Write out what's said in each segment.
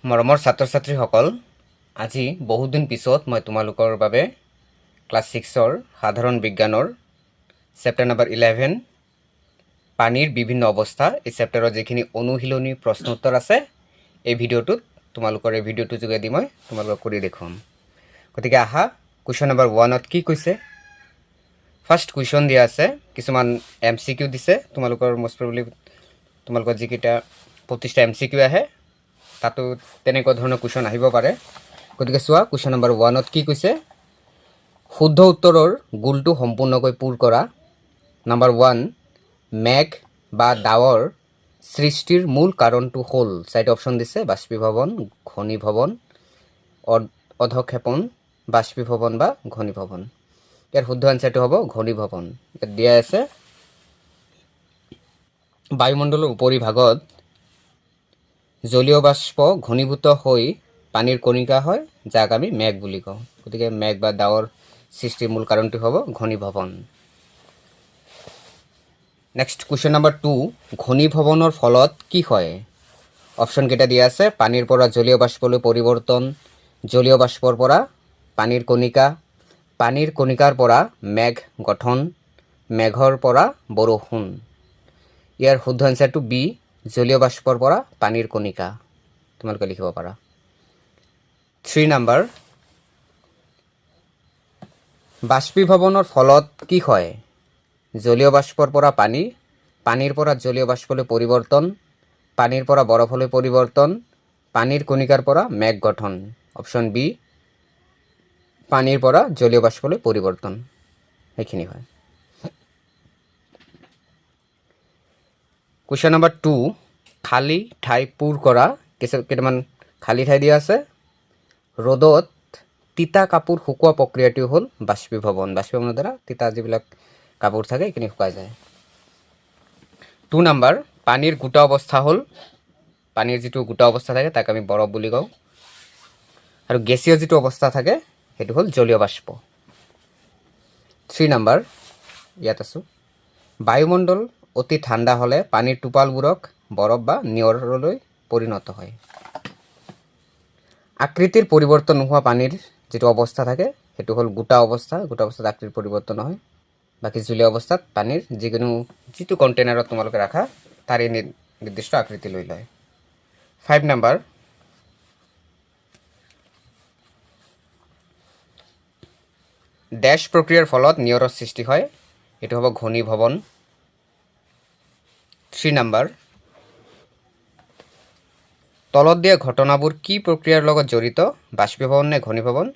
মৰমৰ ছাত্ৰ ছাত্ৰীসকল, আজি বহুদিন পিছত মই তোমালোকৰ বাবে ক্লাছ 6ৰ সাধাৰণ বিজ্ঞানৰ চেপ্টাৰ নম্বৰ 11 পানীৰ বিভিন্ন অৱস্থা এই চেপ্টাৰৰ যিখিনি অনুশীলনী প্ৰশ্ন উত্তৰ আছে এই ভিডিঅ'টোত তোমালোকৰ এই ভিডিঅ'টো যোগেদি মই তোমালোকক কৰি দেখুৱাম। গতিকে আহা কুৱেশ্যন নম্বৰ 1ত কি কৈছে। ফাৰ্ষ্ট কুৱেশ্যন দিয়া আছে, কিছুমান MCQ দিছে। তোমালোকৰ মোষ্ট প্ৰবলি তোমালোকৰ যিকেইটা 25টা MCQ আহে তাতো তেনেকুৱা ধৰণৰ কুৱেশ্যন আহিব পাৰে। গতিকে চোৱা কুৱেশ্যন নম্বৰ 1ত কি কৈছে, শুদ্ধ উত্তৰৰ গোলটো সম্পূৰ্ণকৈ পূৰ কৰা। নম্বৰ 1, মেঘ বা ডাৱৰ সৃষ্টিৰ মূল কাৰণটো হ'ল, চাৰিটা অপশ্যন দিছে, বাষ্পীভৱন, ঘনীভৱন, অধক্ষেপণ, বাষ্পীভৱন বা ঘনীভৱন। ইয়াৰ শুদ্ধ এনচাৰটো হ'ব ঘনীভৱন। ইয়াত দিয়া আছে বায়ুমণ্ডলৰ উপৰিভাগত জলীয় বাষ্প ঘনীভূত হৈ পানীৰ কণিকা হয়, যাক আমি মেঘ বুলি কওঁ। গতিকে মেঘ বা ডাৱৰ সৃষ্টিৰ মূল কাৰণটো হ'ব ঘনীভৱন। নেক্সট কুৱেশ্যন নম্বৰ 2, ঘনীভৱনৰ ফলত কি হয়? অপশ্যন কেইটা দিয়া আছে, পানীৰ পৰা জলীয় বাষ্পলৈ পৰিৱৰ্তন, জলীয় বাষ্পৰ পৰা পানীৰ কণিকা, পানীৰ কণিকাৰ পৰা মেঘ গঠন, মেঘৰ পৰা বৰষুণ। ইয়াৰ শুদ্ধ এনচাৰটো বি, জলীয় বাষ্পৰ পৰা পানীৰ কণিকা। তোমালোকে লিখিব পাৰা। 3 নম্বৰ, বাষ্পীভৱনৰ ফলত কি হয়? জলীয় বাষ্পৰ পৰা পানী, পানীৰ পৰা জলীয় বাষ্পলৈ পৰিৱৰ্তন, পানীৰ পৰা বৰফলৈ পৰিৱৰ্তন, পানীৰ কণিকাৰ পৰা মেঘ গঠন। অপশ্যন বি, পানীৰ পৰা জলীয় বাষ্পলৈ পৰিৱৰ্তন। সেইখিনি হয়। কুৱেশ্যন নম্বৰ 2, খালী ঠাই পূৰ কৰা। কেইটামান খালী ঠাই দিয়া আছে। ৰ'দত তিতা কাপোৰ শুকোৱা প্ৰক্ৰিয়াটো হ'ল বাষ্পীভৱন। বাষ্পীভৱনৰ দ্বাৰা তিতা যিবিলাক কাপোৰ থাকে সেইখিনি শুকাই যায়। 2 নম্বৰ, পানীৰ গোটা অৱস্থা হ'ল, পানীৰ যিটো গোটা অৱস্থা থাকে তাক আমি বৰফ বুলি কওঁ, আৰু গেছীয় যিটো অৱস্থা থাকে সেইটো হ'ল জলীয় বাষ্প। 3 নম্বৰ, ইয়াত আছোঁ, বায়ুমণ্ডল অতি ঠাণ্ডা হ'লে পানীৰ টোপালবোৰক বৰফ বা নিয়ৰলৈ পৰিণত হয়। আকৃতিৰ পৰিৱৰ্তন নোহোৱা পানীৰ যিটো অৱস্থা থাকে সেইটো হ'ল গোটা অৱস্থা। গোটা অৱস্থাত আকৃতিৰ পৰিৱৰ্তন নহয়। বাকী জলীয় অৱস্থাত পানীৰ যিটো কণ্টেইনাৰত তোমালোকে ৰাখা তাৰে নিৰ্দিষ্ট আকৃতি লৈ লয়। 5 নম্বৰ, ডেছ প্ৰক্ৰিয়াৰ ফলত নিয়ৰৰ সৃষ্টি হয়, এইটো হ'ব ঘনীভৱন। 3 নম্বৰ, তলত দিয়া ঘটনাবোৰ কি প্ৰক্ৰিয়াৰ লগত জড়িত? বাষ্পীভৱন নে ঘনীভৱন?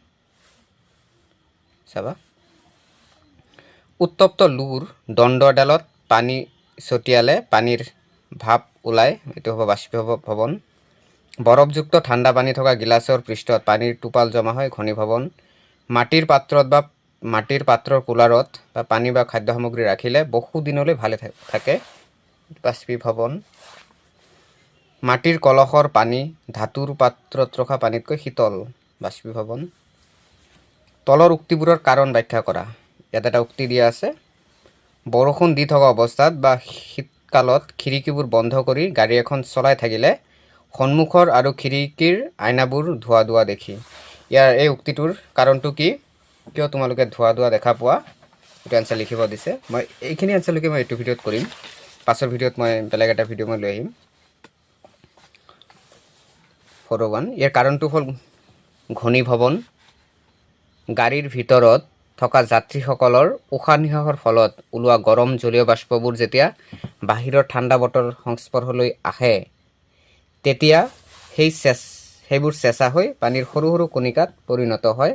চাবা, উত্তপ্ত লুৰ দণ্ড এডালত পানী ছটিয়ালে পানীৰ ভাপ ওলায়, এইটো হ'ব বাষ্পীভৱন। বৰফযুক্ত ঠাণ্ডা পানী থকা গিলাচৰ পৃষ্ঠত পানীৰ টোপাল জমা হয়, ঘনীভৱন। মাটিৰ পাত্ৰত বা মাটিৰ পাত্ৰৰ কুলাৰত বা পানী বা খাদ্য সামগ্ৰী ৰাখিলে বহু দিনলৈ ভালে থাকে, বাষ্পীভৱন। মাটিৰ কলহৰ পানী ধাতুৰ পাত্ৰত ৰখা পানীতকৈ শীতল, বাষ্পীভৱন। তলৰ উক্তিবোৰৰ কাৰণ ব্যাখ্যা কৰা। ইয়াত এটা উক্তি দিয়া আছে, বৰষুণ দি থকা অৱস্থাত বা শীতকালত খিৰিকীবোৰ বন্ধ কৰি গাড়ী এখন চলাই থাকিলে সন্মুখৰ আৰু খিৰিকীৰ আইনাবোৰ ধোৱা ধোৱা দেখি। এই উক্তিটোৰ কাৰণটো কি? কিয় তোমালোকে ধোৱা ধোৱা দেখা পোৱা? এইটো এনচাৰ লিখিব দিছে। মই এইখিনি এনচাৰলৈকে মই এইটো ভিডিঅ'ত কৰিম। পাছৰ ভিডিঅ'ত মই বেলেগ এটা ভিডিঅ' মই লৈ আহিম। 401, ইয়াৰ কাৰণটো হ'ল ঘনীভৱন। গাড়ীৰ ভিতৰত থকা যাত্ৰীসকলৰ উশাহ নিশাহৰ ফলত ওলোৱা গৰম জলীয় বাষ্পবোৰ যেতিয়া বাহিৰৰ ঠাণ্ডা বতৰৰ সংস্পৰ্শলৈ আহে তেতিয়া সেইবোৰ চেঁচা হৈ পানীৰ সৰু সৰু কণিকাত পৰিণত হয়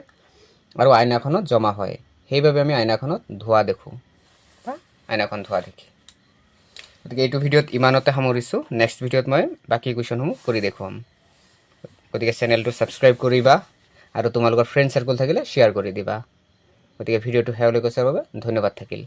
আৰু আইনাখনত জমা হয়। সেইবাবে আমি আইনাখনত ধোৱা দেখোঁ বা আইনাখন ধোৱা দেখি। গতিকে এইটো ভিডিঅ'ত ইমানতে সামৰিছোঁ। নেক্সট ভিডিঅ'ত মই বাকী কুৱেশ্যনসমূহ কৰি দেখুৱাম। গতিকে চেনেলটো ছাবস্ক্ৰাইব কৰিবা আৰু তোমালোকৰ ফ্ৰেণ্ড চাৰ্কল থাকিলে শ্বেয়াৰ কৰি দিবা। গতিকে ভিডিঅ'টো শেষলৈকে চোৱাৰ বাবে ধন্যবাদ থাকিল।